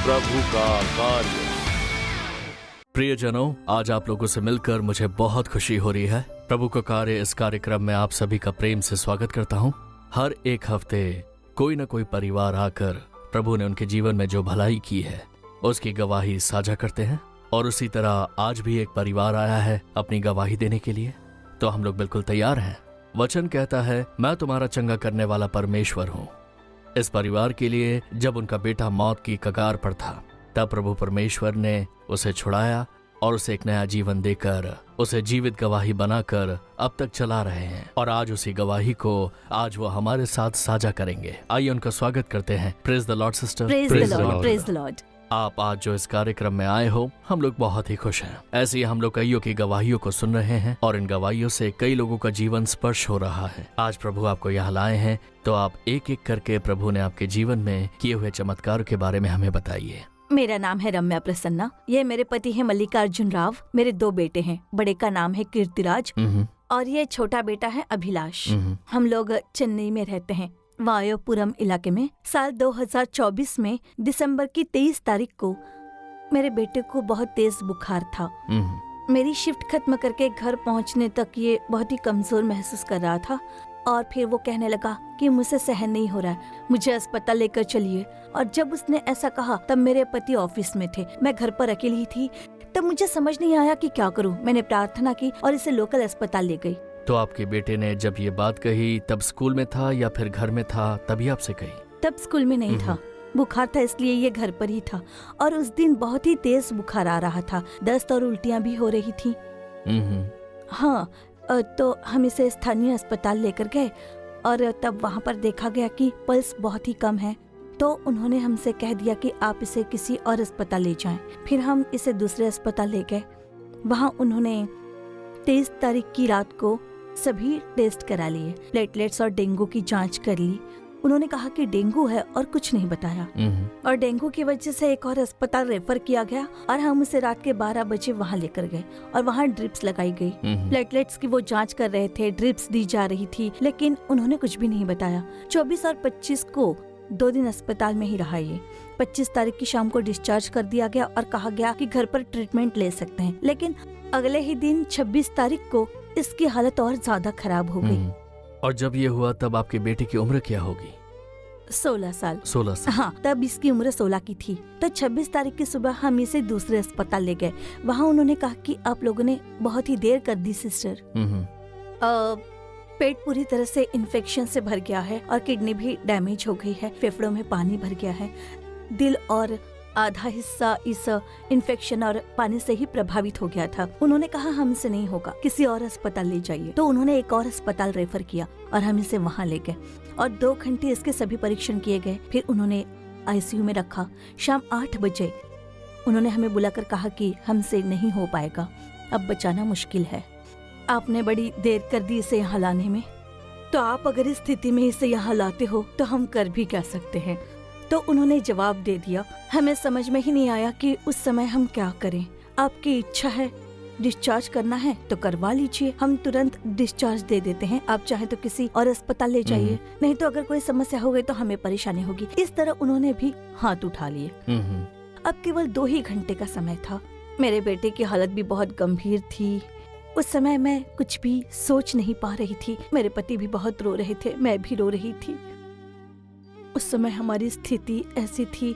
प्रभु का कार्य। प्रियजनों, आज आप लोगों से मिलकर मुझे बहुत खुशी हो रही है। प्रभु का कार्य इस कार्यक्रम में आप सभी का प्रेम से स्वागत करता हूँ। हर एक हफ्ते कोई न कोई परिवार आकर प्रभु ने उनके जीवन में जो भलाई की है उसकी गवाही साझा करते हैं, और उसी तरह आज भी एक परिवार आया है अपनी गवाही देने के लिए। तो हम लोग बिल्कुल तैयार हैं। वचन कहता है, मैं तुम्हारा चंगा करने वाला परमेश्वर हूँ। इस परिवार के लिए जब उनका बेटा मौत की कगार पर था, तब प्रभु परमेश्वर ने उसे छुड़ाया और उसे एक नया जीवन देकर उसे जीवित गवाही बनाकर अब तक चला रहे हैं, और आज उसी गवाही को आज वो हमारे साथ साझा करेंगे। आइए उनका स्वागत करते हैं। Praise the Lord sister. Praise the Lord. आप आज जो इस कार्यक्रम में आए हो, हम लोग बहुत ही खुश हैं। ऐसे ही हम लोग कईयों की गवाहियों को सुन रहे हैं और इन गवाहियों से कई लोगों का जीवन स्पर्श हो रहा है। आज प्रभु आपको यहाँ लाए हैं, तो आप एक एक करके प्रभु ने आपके जीवन में किए हुए चमत्कारों के बारे में हमें बताइए। मेरा नाम है रम्या प्रसन्ना। ये मेरे पति हैं मल्लिकार्जुन राव। मेरे 2 बेटे हैं। बड़े का नाम है कीर्तिराज और ये छोटा बेटा है अभिलाष। हम लोग चेन्नई में रहते हैं, वायुपुरम इलाके में। साल 2024 में दिसंबर की 23 तारीख को मेरे बेटे को बहुत तेज बुखार था। मेरी शिफ्ट खत्म करके घर पहुंचने तक ये बहुत ही कमजोर महसूस कर रहा था, और फिर वो कहने लगा कि मुझसे सहन नहीं हो रहा है, मुझे अस्पताल लेकर चलिए। और जब उसने ऐसा कहा तब मेरे पति ऑफिस में थे, मैं घर पर अकेली ही थी। तब मुझे समझ नहीं आया कि क्या करूं। मैंने प्रार्थना की और इसे लोकल अस्पताल ले गई। तो आपके बेटे ने जब ये बात कही तब स्कूल में था या फिर घर में था, तभी आपसे कही? तब स्कूल में नहीं था, बुखार था इसलिए ये घर पर ही था। और उस दिन बहुत ही तेज बुखार आ रहा था, दस्त और उल्टियां भी हो रही थी। हाँ, तो हम इसे स्थानीय अस्पताल लेकर गए और तब वहाँ पर देखा गया कि पल्स बहुत ही कम है। तो उन्होंने हमसे कह दिया कि आप इसे किसी और अस्पताल ले जाएं। फिर हम इसे दूसरे अस्पताल ले गए। वहाँ उन्होंने 23 तारीख की रात को सभी टेस्ट करा लिए, प्लेटलेट्स और डेंगू की जांच कर ली। उन्होंने कहा कि डेंगू है और कुछ नहीं बताया। और डेंगू की वजह से एक और अस्पताल रेफर किया गया और हम उसे रात के 12 बजे वहाँ लेकर गए और वहाँ ड्रिप्स लगाई गई। प्लेटलेट्स की वो जांच कर रहे थे, ड्रिप्स दी जा रही थी, लेकिन उन्होंने कुछ भी नहीं बताया। 24 और 25 को 2 दिन अस्पताल में ही रहा ये। 25 तारीख की शाम को डिस्चार्ज कर दिया गया और कहा गया कि घर पर ट्रीटमेंट ले सकते हैं। लेकिन अगले ही दिन 26 तारीख को इसकी हालत और ज्यादा खराब हो गई। और जब ये हुआ तब आपके बेटे की उम्र क्या होगी? 16 साल। 16 साल। हाँ, तब इसकी उम्र 16 की थी। तो 26 तारीख की सुबह हम इसे दूसरे अस्पताल ले गए। वहाँ उन्होंने कहा कि आप लोगों ने बहुत ही देर कर दी सिस्टर। पेट पूरी तरह से इन्फेक्शन से भर गया है और किडनी भी डैमेज हो गई है, फेफड़ों में पानी भर गया है, दिल और आधा हिस्सा इस इन्फेक्शन और पानी से ही प्रभावित हो गया था। उन्होंने कहा हमसे नहीं होगा, किसी और अस्पताल ले जाइए। तो उन्होंने एक और अस्पताल रेफर किया और हम इसे वहाँ ले गए और 2 घंटे इसके सभी परीक्षण किए गए। फिर उन्होंने आईसीयू में रखा। शाम 8 बजे उन्होंने हमें बुलाकर कहा कि हमसे नहीं हो पाएगा, अब बचाना मुश्किल है। आपने बड़ी देर कर दी इसे यहाँ लाने में, तो आप अगर इस स्थिति में इसे यहाँ लाते हो तो हम कर भी क्या सकते हैं। तो उन्होंने जवाब दे दिया। हमें समझ में ही नहीं आया कि उस समय हम क्या करें। आपकी इच्छा है डिस्चार्ज करना है तो करवा लीजिए, हम तुरंत डिस्चार्ज दे देते हैं। आप चाहे तो किसी और अस्पताल ले जाइए, नहीं तो अगर कोई समस्या हो गई तो हमें परेशानी होगी। इस तरह उन्होंने भी हाथ उठा लिए। अब केवल 2 ही घंटे का समय था। मेरे बेटे की हालत भी बहुत गंभीर थी। उस समय मैं कुछ भी सोच नहीं पा रही थी। मेरे पति भी बहुत रो रहे थे, मैं भी रो रही थी। उस समय हमारी स्थिति ऐसी थी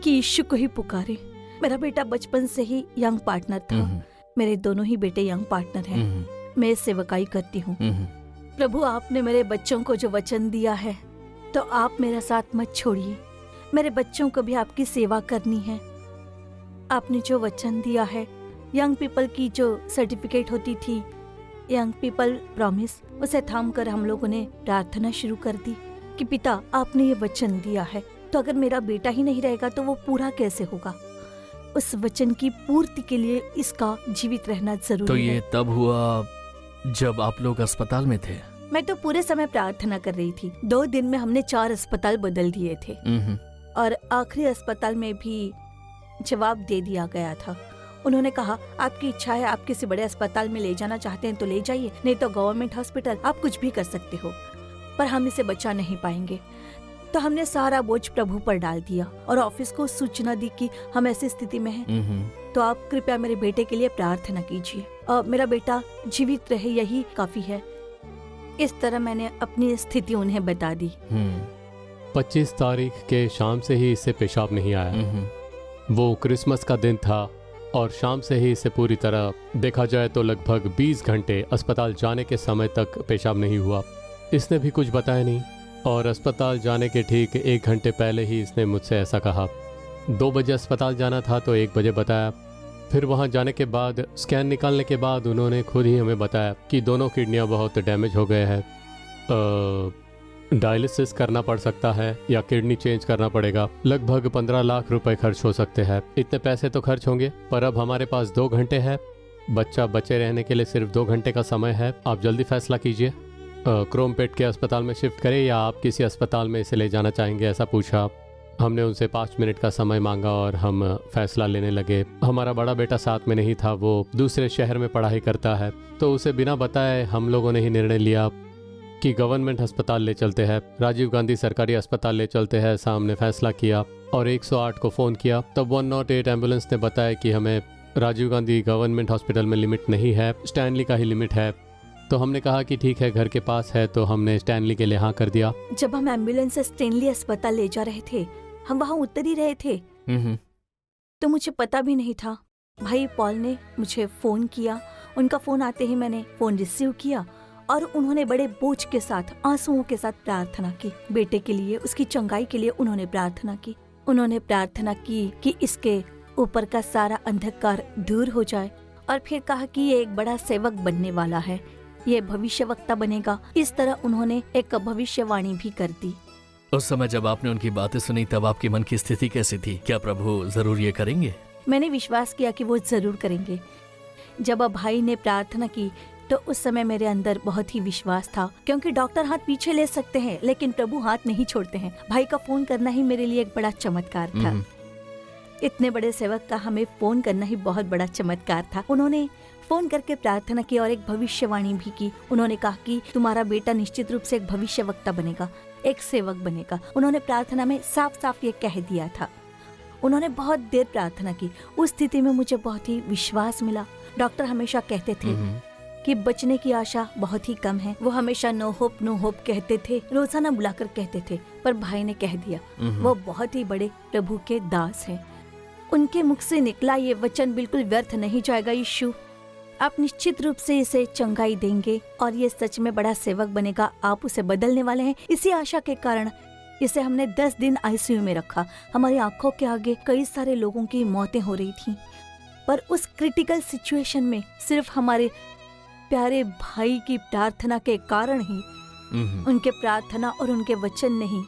कि यीशु को ही पुकारे। मेरा बेटा बचपन से ही यंग पार्टनर था। मेरे दोनों ही बेटे यंग पार्टनर हैं। मैं सेवकाई करती हूँ। प्रभु, आपने मेरे बच्चों को जो वचन दिया है तो आप मेरा साथ मत छोड़िए। मेरे बच्चों को भी आपकी सेवा करनी है। आपने जो वचन दिया है, यंग पीपल की जो सर्टिफिकेट होती थी, यंग पीपल प्रॉमिस, उसे थाम कर हम लोगों ने प्रार्थना शुरू कर दी कि पिता, आपने ये वचन दिया है, तो अगर मेरा बेटा ही नहीं रहेगा तो वो पूरा कैसे होगा। उस वचन की पूर्ति के लिए इसका जीवित रहना जरूरी है। तो ये तब हुआ जब आप लोग अस्पताल में थे? मैं तो पूरे समय प्रार्थना कर रही थी। 2 दिन में हमने 4 अस्पताल बदल दिए थे और आखिरी अस्पताल में भी जवाब दे दिया गया था। उन्होंने कहा, आपकी इच्छा है, आप किसी बड़े अस्पताल में ले जाना चाहते हैं तो ले जाइए, नहीं तो गवर्नमेंट हॉस्पिटल, आप कुछ भी कर सकते हो, पर हम इसे बचा नहीं पाएंगे। तो हमने सारा बोझ प्रभु पर डाल दिया और ऑफिस को सूचना दी कि हम ऐसी स्थिति में हैं। तो आप कृपया मेरे बेटे के लिए प्रार्थना कीजिए और मेरा बेटा जीवित रहे, यही काफी है। इस तरह मैंने अपनी स्थिति उन्हें बता दी। 25 तारीख के शाम से ही इससे पेशाब नहीं आया। वो क्रिसमस का दिन था और शाम से ही इसे पूरी तरह देखा जाए तो लगभग 20 घंटे अस्पताल जाने के समय तक पेशाब नहीं हुआ। इसने भी कुछ बताया नहीं और अस्पताल जाने के ठीक 1 घंटे पहले ही इसने मुझसे ऐसा कहा। 2 बजे अस्पताल जाना था तो 1 बजे बताया। फिर वहाँ जाने के बाद स्कैन निकालने के बाद उन्होंने खुद ही हमें बताया कि दोनों किडनियाँ बहुत डैमेज हो गए हैं, डायलिसिस करना पड़ सकता है या किडनी चेंज करना पड़ेगा। लगभग 15 लाख रुपए खर्च हो सकते हैं। इतने पैसे तो खर्च होंगे, पर अब हमारे पास 2 घंटे है। बच्चा बचे रहने के लिए सिर्फ 2 घंटे का समय है। आप जल्दी फैसला कीजिए, क्रोमपेट के अस्पताल में शिफ्ट करें या आप किसी अस्पताल में इसे ले जाना चाहेंगे, ऐसा पूछा। हमने उनसे 5 मिनट का समय मांगा और हम फैसला लेने लगे। हमारा बड़ा बेटा साथ में नहीं था, वो दूसरे शहर में पढ़ाई करता है, तो उसे बिना बताए हम लोगों ने ही निर्णय लिया कि गवर्नमेंट अस्पताल ले चलते हैं, राजीव गांधी सरकारी अस्पताल ले चलते हैं। सामने फैसला किया और 108 को फ़ोन किया। तब 108 एम्बुलेंस ने बताया कि हमें राजीव गांधी गवर्नमेंट हॉस्पिटल में लिमिट नहीं है, स्टैनली का ही लिमिट है। तो हमने कहा कि ठीक है, घर के पास है, तो हमने स्टैनली के लिए हाँ कर दिया। जब हम एम्बुलेंस से स्टैनली अस्पताल ले जा रहे थे, हम वहाँ उतर ही रहे थे, तो मुझे पता भी नहीं था। भाई पॉल ने मुझे फ़ोन किया। उनका फ़ोन आते ही मैंने फ़ोन रिसीव किया और उन्होंने बड़े बोझ के साथ, आंसुओं के साथ प्रार्थना की। बेटे के लिए, उसकी चंगाई के लिए उन्होंने प्रार्थना की। उन्होंने प्रार्थना की कि इसके ऊपर का सारा अंधकार दूर हो जाए और फिर कहा कि ये एक बड़ा सेवक बनने वाला है, ये भविष्यवक्ता बनेगा। इस तरह उन्होंने एक भविष्यवाणी भी कर दी। उस समय जब आपने उनकी बातें सुनी तब आपके मन की स्थिति कैसी थी? क्या प्रभु जरूर ये करेंगे? मैंने विश्वास किया कि वो जरूर करेंगे। जब अब भाई ने प्रार्थना की तो उस समय मेरे अंदर बहुत ही विश्वास था, क्योंकि डॉक्टर हाथ पीछे ले सकते हैं लेकिन प्रभु हाथ नहीं छोड़ते हैं। भाई का फोन करना ही मेरे लिए एक बड़ा चमत्कार था। इतने बड़े सेवक का हमें फोन करना ही बहुत बड़ा चमत्कार था। उन्होंने फोन करके प्रार्थना की और एक भविष्यवाणी भी की। उन्होंने कहा कि तुम्हारा बेटा निश्चित रूप से एक भविष्यवक्ता बनेगा, एक सेवक बनेगा। उन्होंने प्रार्थना में साफ साफ ये कह दिया था। उन्होंने बहुत देर प्रार्थना की। उस स्थिति में मुझे बहुत ही विश्वास मिला। डॉक्टर हमेशा कहते थे कि बचने की आशा बहुत ही कम है। वो हमेशा नो होप कहते थे, रोजाना बुलाकर कहते थे, पर भाई ने कह दिया वो बहुत ही बड़े प्रभु के दास हैं। उनके मुख से निकला ये वचन बिल्कुल व्यर्थ नहीं जाएगा। यीशु, आप निश्चित रूप से इसे चंगाई देंगे और ये सच में बड़ा सेवक बनेगा। आप उसे बदलने वाले हैं। इसी आशा के कारण इसे हमने 10 दिन आईसीयू में रखा। हमारी आंखों के आगे कई सारे लोगों की मौतें हो रही थी, पर उस क्रिटिकल सिचुएशन में सिर्फ हमारे प्यारे भाई की प्रार्थना के कारण ही, उनके प्रार्थना और उनके वचन ने ही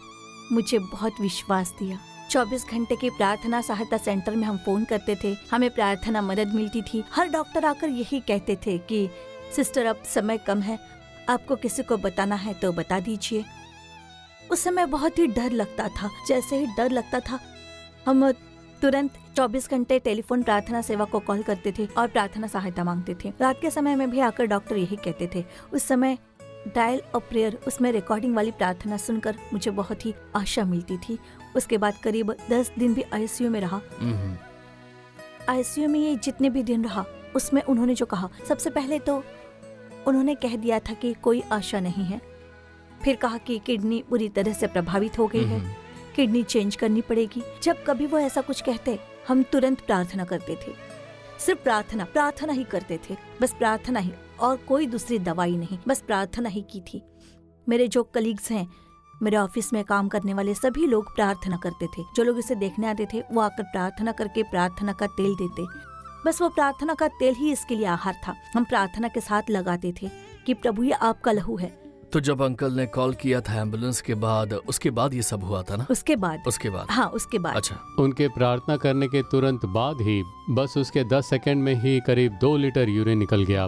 मुझे बहुत विश्वास दिया। 24 घंटे की प्रार्थना सहायता सेंटर में हम फोन करते थे, हमें प्रार्थना मदद मिलती थी। हर डॉक्टर आकर यही कहते थे कि सिस्टर अब समय कम है, आपको किसी को बताना है तो बता दीजिए। उस समय बहुत ही डर लगता था। जैसे ही डर लगता था हम तुरंत 24 घंटे टेलीफोन प्रार्थना सेवा को कॉल करते थे और प्रार्थना सहायता मांगते थे। रात के समय में भी आकर डॉक्टर यही कहते थे। उस समय डायल और प्रेयर, उसमें रिकॉर्डिंग वाली प्रार्थना सुनकर मुझे बहुत ही आशा मिलती थी। उसके बाद करीब 10 दिन भी आईसीयू में रहा। आईसीयू में ये जितने भी दिन रहा, उसमें उन्होंने जो कहा, सबसे पहले तो उन्होंने कह दिया था कि कोई आशा नहीं है। फिर कहा कि किडनी बुरी तरह से प्रभावित हो गई है, किडनी चेंज करनी पड़ेगी। जब कभी वो ऐसा कुछ कहते, हम तुरंत प्रार्थना करते थे। सिर्फ प्रार्थना ही करते थे, बस प्रार्थना ही, और कोई दूसरी दवाई नहीं, बस प्रार्थना ही की थी। मेरे जो कलीग्स हैं, मेरे ऑफिस में काम करने वाले सभी लोग प्रार्थना करते थे। जो लोग इसे देखने आते थे वो आकर प्रार्थना करके प्रार्थना का तेल देते। बस वो प्रार्थना का तेल ही इसके लिए आहार था। हम प्रार्थना के साथ लगाते थे कि प्रभु ये आपका लहू है। तो जब अंकल ने कॉल किया था एम्बुलेंस के बाद, उसके बाद ये सब हुआ था ना? उसके बाद हाँ, उसके बाद। अच्छा, उनके प्रार्थना करने के तुरंत बाद ही बस उसके 10 सेकंड में ही करीब 2 लीटर यूरिन निकल गया।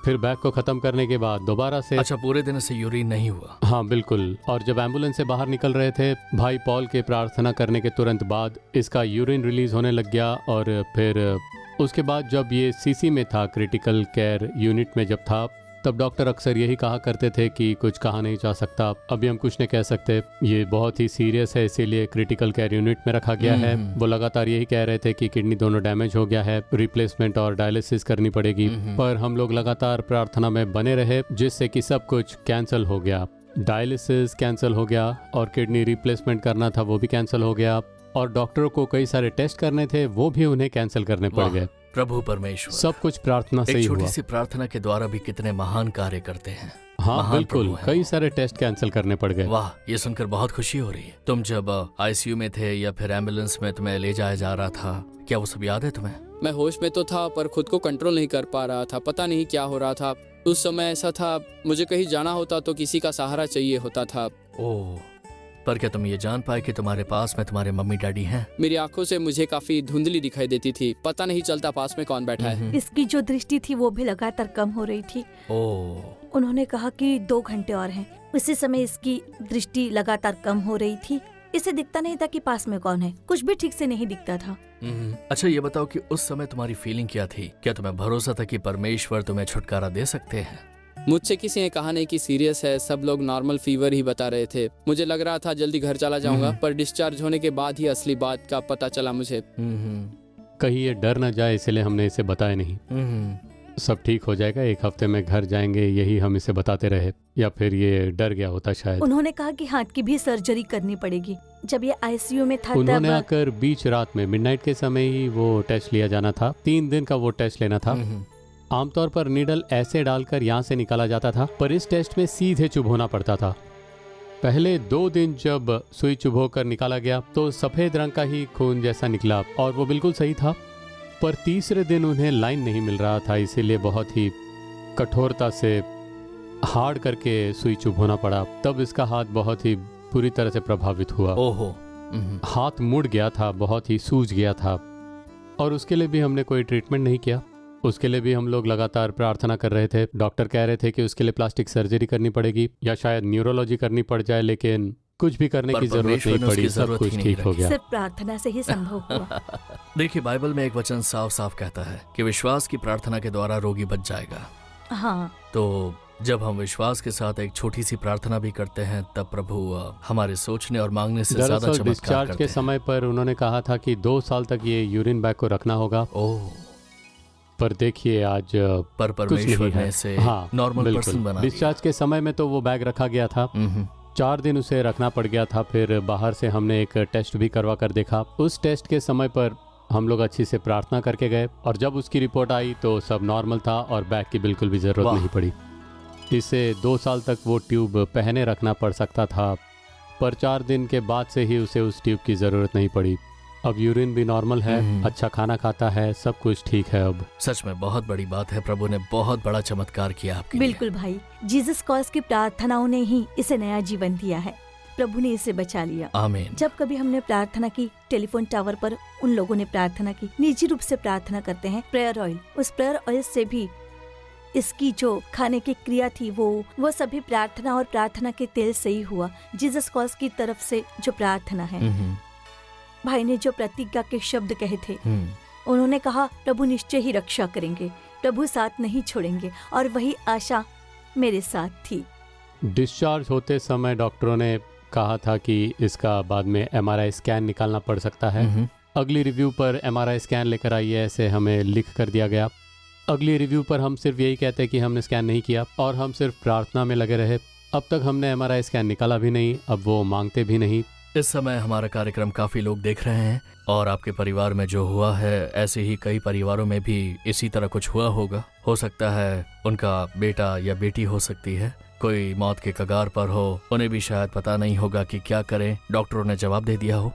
फिर बैग को खत्म करने के बाद दोबारा से। अच्छा, पूरे दिन से यूरिन नहीं हुआ? हाँ बिल्कुल। और जब एम्बुलेंस से बाहर निकल रहे थे, भाई पॉल के प्रार्थना करने के तुरंत बाद इसका यूरिन रिलीज होने लग गया। और फिर उसके बाद जब ये सीसी में था, क्रिटिकल केयर यूनिट में जब था, तब डॉक्टर अक्सर यही कहा करते थे कि कुछ कहा नहीं जा सकता, अभी हम कुछ नहीं कह सकते, ये बहुत ही सीरियस है, इसीलिए क्रिटिकल केयर यूनिट में रखा गया है। वो लगातार यही कह रहे थे कि किडनी दोनों डैमेज हो गया है, रिप्लेसमेंट और डायलिसिस करनी पड़ेगी। पर हम लोग लगातार प्रार्थना में बने रहे, जिससे कि सब कुछ कैंसिल हो गया। डायलिसिस कैंसिल हो गया और किडनी रिप्लेसमेंट करना था वो भी कैंसिल हो गया, और डॉक्टरों को कई सारे टेस्ट करने थे वो भी उन्हें कैंसिल करने पड़ गए। प्रभु परमेश्वर, सब कुछ प्रार्थना से ही एक हुआ। छोटी सी प्रार्थना के द्वारा भी कितने महान कार्य करते हैं। हाँ महान बिल्कुल, प्रभु हैं कई वो। सारे टेस्ट कैंसिल करने पड़ गए। वाह, ये सुनकर बहुत खुशी हो रही है। तुम जब आईसीयू में थे या फिर एम्बुलेंस में तुम्हें ले जाया जा रहा था, क्या वो सब याद है तुम्हें? मैं होश में तो था पर खुद को कंट्रोल नहीं कर पा रहा था, पता नहीं क्या हो रहा था। उस समय ऐसा था, मुझे कहीं जाना होता तो किसी का सहारा चाहिए होता था। ओह, पर क्या तुम ये जान पाए कि तुम्हारे पास में तुम्हारे मम्मी डैडी हैं? मेरी आंखों से मुझे काफी धुंधली दिखाई देती थी, पता नहीं चलता पास में कौन बैठा है। इसकी जो दृष्टि थी वो भी लगातार कम हो रही थी। ओह, उन्होंने कहा कि 2 घंटे और हैं। उसी समय इसकी दृष्टि लगातार कम हो रही थी। इसे दिखता नहीं था कि पास में कौन है, कुछ भी ठीक से नहीं दिखता था। अच्छा ये बताओ कि उस समय तुम्हारी फीलिंग क्या थी? क्या तुम्हें भरोसा था कि परमेश्वर तुम्हें छुटकारा दे सकते हैं? मुझसे किसी ने कहा नहीं कि सीरियस है, सब लोग नॉर्मल फीवर ही बता रहे थे। मुझे लग रहा था जल्दी घर चला जाऊंगा, पर डिस्चार्ज होने के बाद ही असली बात का पता चला मुझे। कहीं ये डर न जाए, इसलिए हमने इसे बताया नहीं। सब ठीक हो जाएगा, 1 हफ्ते में घर जाएंगे, यही हम इसे बताते रहे, या फिर ये डर गया होता शायद। उन्होंने कहा कि हाथ की भी सर्जरी करनी पड़ेगी। जब ये आईसीयू में था उन्होंने तब आकर बीच रात में मिडनाइट के समय ही वो टेस्ट लिया जाना था। 3 दिन का वो टेस्ट लेना था। आमतौर पर नीडल ऐसे डालकर यहाँ से निकाला जाता था, पर इस टेस्ट में सीधे चुभोना पड़ता था। पहले 2 दिन जब सुई चुभोकर निकाला गया तो सफेद रंग का ही खून जैसा निकला और वो बिल्कुल सही था, पर तीसरे दिन उन्हें लाइन नहीं मिल रहा था, इसीलिए बहुत ही कठोरता से हार्ड करके सुई चुभोना पड़ा। तब इसका हाथ बहुत ही बुरी तरह से प्रभावित हुआ। ओहो, हाथ मुड़ गया था, बहुत ही सूज गया था, और उसके लिए भी हमने कोई ट्रीटमेंट नहीं किया। उसके लिए भी हम लोग लगातार प्रार्थना कर रहे थे। डॉक्टर कह रहे थे कि उसके लिए प्लास्टिक सर्जरी करनी पड़ेगी या शायद न्यूरोलॉजी करनी पड़ जाए, लेकिन कुछ भी करने की जरूरत नहीं पड़ी, सब कुछ ठीक हो गया। सिर्फ प्रार्थना से ही संभव हुआ। देखिए, बाइबल में एक वचन साफ साफ कहता है कि विश्वास की प्रार्थना के द्वारा रोगी बच जाएगा। हाँ, तो जब हम विश्वास के साथ एक छोटी सी प्रार्थना भी करते हैं, तब प्रभु हमारे सोचने और मांगने से ज्यादा दरअसल चमत्कार डिस्चार्ज करते के हैं। समय पर उन्होंने कहा था कि 2 साल तक ये यूरिन बैग को रखना होगा, ओह, पर देखिए आज पर कुछ परमेश्वर नहीं ने है। इसे हाँ, नॉर्मल बिल्कुल। पर्सन बना दिया। डिस्चार्ज के समय में तो वो बैग रखा गया था, 4 दिन उसे रखना पड़ गया था। फिर बाहर से हमने एक टेस्ट भी करवा कर देखा। उस टेस्ट के समय पर हम लोग अच्छी से प्रार्थना करके गए, और जब उसकी रिपोर्ट आई तो सब नॉर्मल था और बैग की बिल्कुल भी जरूरत वाह। नहीं पड़ी। इसे 2 साल तक वो ट्यूब पहने रखना पड़ सकता था, पर 4 दिन के बाद से ही उसे उस ट्यूब की जरूरत नहीं पड़ी। अब यूरिन भी नॉर्मल है, अच्छा खाना खाता है, सब कुछ ठीक है अब। सच में बहुत बड़ी बात है, प्रभु ने बहुत बड़ा चमत्कार किया आपके लिए। बिल्कुल भाई, जीसस कॉज की प्रार्थनाओं ने ही इसे नया जीवन दिया है। प्रभु ने इसे बचा लिया। आमीन। जब कभी हमने प्रार्थना की, टेलीफोन टावर पर उन लोगों ने प्रार्थना की, निजी रूप से प्रार्थना करते हैं, प्रेयर ऑयल, उस प्रेयर ऑयल से भी इसकी जो खाने की क्रिया थी वो सभी प्रार्थना और प्रार्थना के तेल से ही हुआ। जीसस कॉज की तरफ से जो प्रार्थना है, भाई ने जो प्रतिज्ञा के शब्द कहे थे, उन्होंने कहा प्रभु निश्चय ही रक्षा करेंगे, प्रभु साथ नहीं छोड़ेंगे, और वही आशा मेरे साथ थी। डिस्चार्ज होते समय डॉक्टरों ने कहा था कि इसका बाद में MRI स्कैन निकालना पड़ सकता है। अगली रिव्यू पर MRI स्कैन लेकर आइए, ऐसे हमें लिख कर दिया गया। अगली रिव्यू पर हम सिर्फ यही कहते हैं कि हमने स्कैन नहीं किया, और हम सिर्फ प्रार्थना में लगे रहे। अब तक हमने MRI स्कैन निकाला भी नहीं, अब वो मांगते भी नहीं। इस समय हमारा कार्यक्रम काफी लोग देख रहे हैं, और आपके परिवार में जो हुआ है, ऐसे ही कई परिवारों में भी इसी तरह कुछ हुआ होगा। हो सकता है उनका बेटा या बेटी हो सकती है, कोई मौत के कगार पर हो, उन्हें भी शायद पता नहीं होगा कि क्या करें, डॉक्टरों ने जवाब दे दिया हो,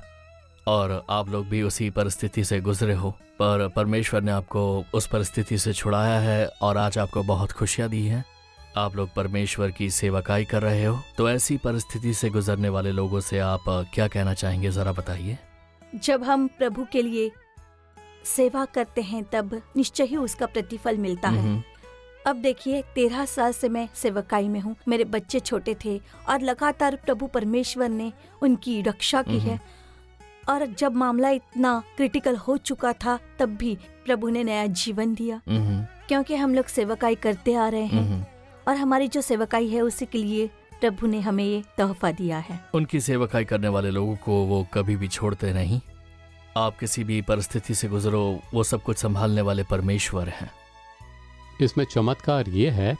और आप लोग भी उसी परिस्थिति से गुजरे हो, पर परमेश्वर ने आपको उस परिस्थिति से छुड़ाया है और आज आपको बहुत खुशियां दी हैं। आप लोग परमेश्वर की सेवकाई कर रहे हो, तो ऐसी परिस्थिति से गुजरने वाले लोगों से आप क्या कहना चाहेंगे, जरा बताइए। जब हम प्रभु के लिए सेवा करते हैं तब निश्चय ही उसका प्रतिफल मिलता है। अब देखिए, 13 साल से मैं सेवकाई में हूँ। मेरे बच्चे छोटे थे और लगातार प्रभु परमेश्वर ने उनकी रक्षा की है, और जब मामला इतना क्रिटिकल हो चुका था तब भी प्रभु ने नया जीवन दिया, क्योंकि हम लोग सेवकाई करते आ रहे हैं और हमारी जो सेवकाई है उसी के लिए प्रभु ने हमें ये तोहफा दिया है। उनकी सेवकाई करने वाले लोगों को वो कभी भी छोड़ते नहीं। आप किसी भी परिस्थिति से गुजरो, वो सब कुछ संभालने वाले परमेश्वर हैं। इसमें चमत्कार ये है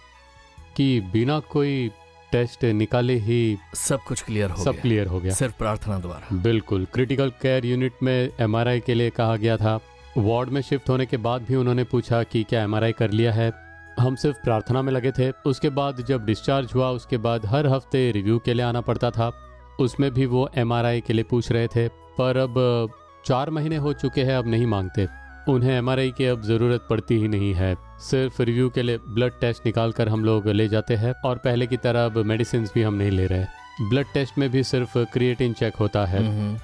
कि बिना कोई टेस्ट निकाले ही सब कुछ क्लियर हो सब गया, क्लियर हो गया। सिर्फ प्रार्थना द्वारा। बिल्कुल। क्रिटिकल केयर यूनिट में एमआरआई के लिए कहा गया था। वार्ड में शिफ्ट होने के बाद भी उन्होंने पूछा कि क्या एमआरआई कर लिया है। हम सिर्फ प्रार्थना में लगे थे। उसके बाद जब डिस्चार्ज हुआ उसके बाद हर हफ्ते रिव्यू के लिए आना पड़ता था। उसमें भी वो एमआरआई के लिए पूछ रहे थे, पर अब 4 महीने हो चुके हैं, अब नहीं मांगते। उन्हें एमआरआई की अब ज़रूरत पड़ती ही नहीं है। सिर्फ रिव्यू के लिए ब्लड टेस्ट निकाल कर हम लोग ले जाते हैं और पहले की तरह अब मेडिसिन भी हम नहीं ले रहे। ब्लड टेस्ट में भी सिर्फ क्रिएटिन चेक होता है।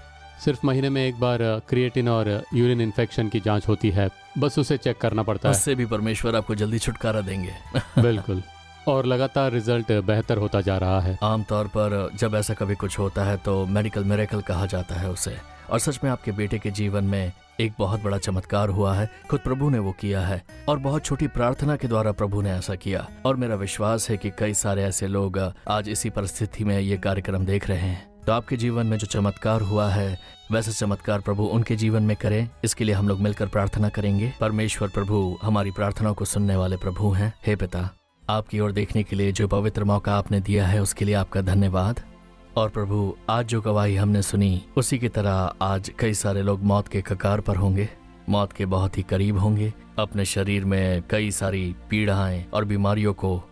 सिर्फ महीने में एक बार क्रिएटिन और यूरिन इन्फेक्शन की जांच होती है, बस उसे चेक करना पड़ता है। उससे भी परमेश्वर आपको जल्दी छुटकारा देंगे। बिल्कुल। और लगातार रिजल्ट बेहतर होता जा रहा है। आमतौर पर जब ऐसा कभी कुछ होता है तो मेडिकल मिरेकल कहा जाता है उसे। और सच में आपके बेटे के जीवन में एक बहुत बड़ा चमत्कार हुआ है। खुद प्रभु ने वो किया है और बहुत छोटी प्रार्थना के द्वारा प्रभु ने ऐसा किया। और मेरा विश्वास है कि कई सारे ऐसे लोग आज इसी परिस्थिति में ये कार्यक्रम देख रहे हैं। तो आपके जीवन में जो चमत्कार हुआ है वैसा चमत्कार प्रभु उनके जीवन में करे, इसके लिए हम लोग मिलकर प्रार्थना करेंगे। परमेश्वर प्रभु हमारी प्रार्थनाओं को सुनने वाले प्रभु हैं। हे पिता, आपकी ओर देखने के लिए जो पवित्र मौका आपने दिया है उसके लिए आपका धन्यवाद। और प्रभु, आज जो गवाही हमने सुनी उसी की तरह आज कई सारे लोग मौत के कगार पर होंगे, मौत के बहुत ही करीब होंगे। अपने शरीर में कई सारी पीड़ाएं और बीमारियों को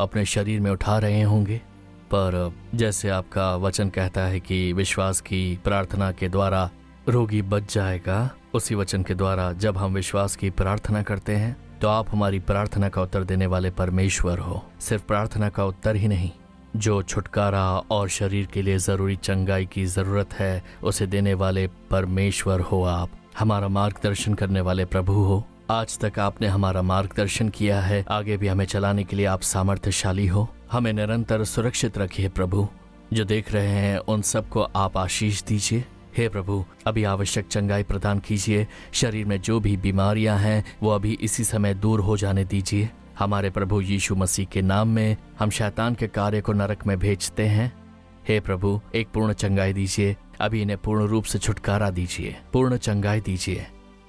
अपने शरीर में उठा रहे होंगे, पर जैसे आपका वचन कहता है कि विश्वास की प्रार्थना के द्वारा रोगी बच जाएगा, उसी वचन के द्वारा जब हम विश्वास की प्रार्थना करते हैं तो आप हमारी प्रार्थना का उत्तर देने वाले परमेश्वर हो। सिर्फ प्रार्थना का उत्तर ही नहीं, जो छुटकारा और शरीर के लिए जरूरी चंगाई की जरूरत है उसे देने वाले परमेश्वर हो। आप हमारा मार्गदर्शन करने वाले प्रभु हो। आज तक आपने हमारा मार्गदर्शन किया है, आगे भी हमें चलाने के लिए आप सामर्थ्यशाली हो। हमें निरंतर सुरक्षित रखिए प्रभु। जो देख रहे हैं उन सबको आप आशीष दीजिए। हे प्रभु, अभी आवश्यक चंगाई प्रदान कीजिए। शरीर में जो भी बीमारियां हैं वो अभी इसी समय दूर हो जाने दीजिए। हमारे प्रभु यीशु मसीह के नाम में हम शैतान के कार्य को नरक में भेजते हैं। हे प्रभु, एक पूर्ण चंगाई दीजिए। अभी इन्हें पूर्ण रूप से छुटकारा दीजिए, पूर्ण चंगाई दीजिए,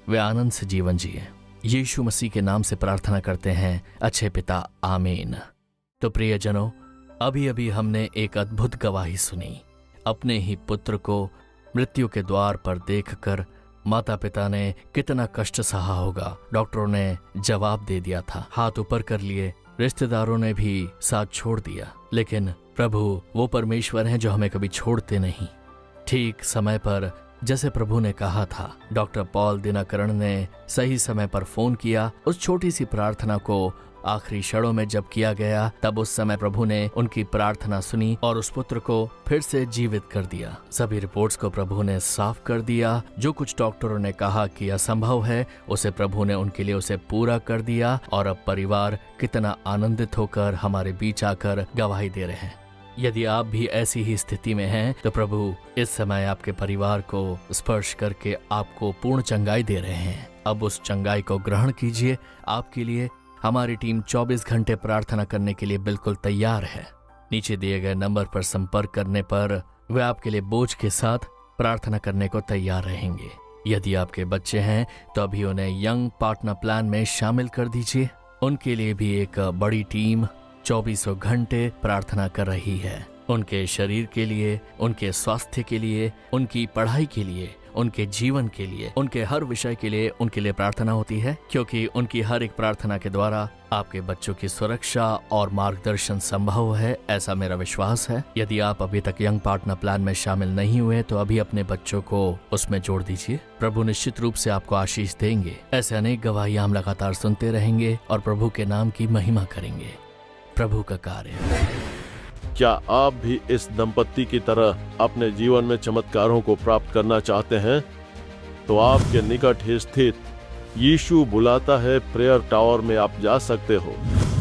वे आनंद से जीवन जिए। यीशु मसीह के नाम से प्रार्थना करते हैं अच्छे पिता, आमीन। तो प्रियजनों, अभी अभी हमने एक अद्भुत गवाही सुनी। अपने ही पुत्र को मृत्यु के द्वार पर देखकर माता पिता ने कितना कष्ट सहा होगा। डॉक्टरों ने जवाब दे दिया था, हाथ ऊपर कर लिए, रिश्तेदारों ने भी साथ छोड़ दिया, लेकिन प्रभु वो परमेश्वर हैं जो हमें कभी छोड़ते नहीं। ठीक समय पर जैसे प्रभु ने कहा था, डॉक्टर पॉल दिनकरण ने सही समय पर फोन किया। उस छोटी सी प्रार्थना को आखिरी क्षणों में जब किया गया, तब उस समय प्रभु ने उनकी प्रार्थना सुनी और उस पुत्र को फिर से जीवित कर दिया। सभी रिपोर्ट्स को प्रभु ने साफ कर दिया। जो कुछ डॉक्टरों ने कहा कि असंभव है, उसे प्रभु ने उनके लिए उसे पूरा कर दिया। और अब परिवार कितना आनंदित होकर हमारे बीच आकर गवाही दे रहे हैं। यदि आप भी ऐसी ही स्थिति में हैं तो प्रभु इस समय आपके परिवार को स्पर्श करके आपको पूर्ण चंगाई दे रहे हैं। अब उस चंगाई को ग्रहण कीजिए। आपके लिए हमारी टीम 24 घंटे प्रार्थना करने के लिए बिल्कुल तैयार है। नीचे दिए गए नंबर पर संपर्क करने पर वे आपके लिए बोझ के साथ प्रार्थना करने को तैयार रहेंगे। यदि आपके बच्चे हैं तो अभी उन्हें यंग पार्टनर प्लान में शामिल कर दीजिए। उनके लिए भी एक बड़ी टीम 24 घंटे प्रार्थना कर रही है। उनके शरीर के लिए, उनके स्वास्थ्य के लिए, उनकी पढ़ाई के लिए, उनके जीवन के लिए, उनके हर विषय के लिए उनके लिए प्रार्थना होती है, क्योंकि उनकी हर एक प्रार्थना के द्वारा आपके बच्चों की सुरक्षा और मार्गदर्शन संभव है, ऐसा मेरा विश्वास है। यदि आप अभी तक यंग पार्टनर प्लान में शामिल नहीं हुए तो अभी अपने बच्चों को उसमें जोड़ दीजिए। प्रभु निश्चित रूप से आपको आशीष देंगे। ऐसे अनेक गवाहियां हम लगातार सुनते रहेंगे और प्रभु के नाम की महिमा करेंगे। प्रभु का कार्य। क्या आप भी इस दंपत्ति की तरह अपने जीवन में चमत्कारों को प्राप्त करना चाहते हैं? तो आपके निकट ही स्थित यीशु बुलाता है प्रेयर टावर में आप जा सकते हो।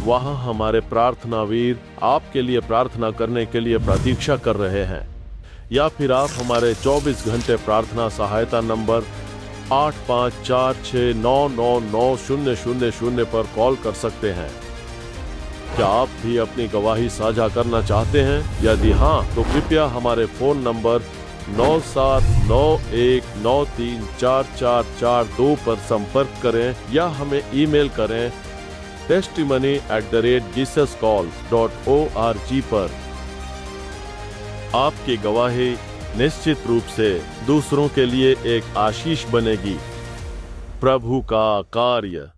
वहां हमारे प्रार्थना वीर आपके लिए प्रार्थना करने के लिए प्रतीक्षा कर रहे हैं। या फिर आप हमारे 24 घंटे प्रार्थना सहायता नंबर 8546999000 पर कॉल कर सकते हैं। क्या आप भी अपनी गवाही साझा करना चाहते हैं? यदि हाँ, तो कृपया हमारे फोन नंबर 9791934442 पर संपर्क करें या हमें ईमेल करें testimony@jesuscalls.org पर। आपकी गवाही निश्चित रूप से दूसरों के लिए एक आशीष बनेगी। प्रभु का कार्य।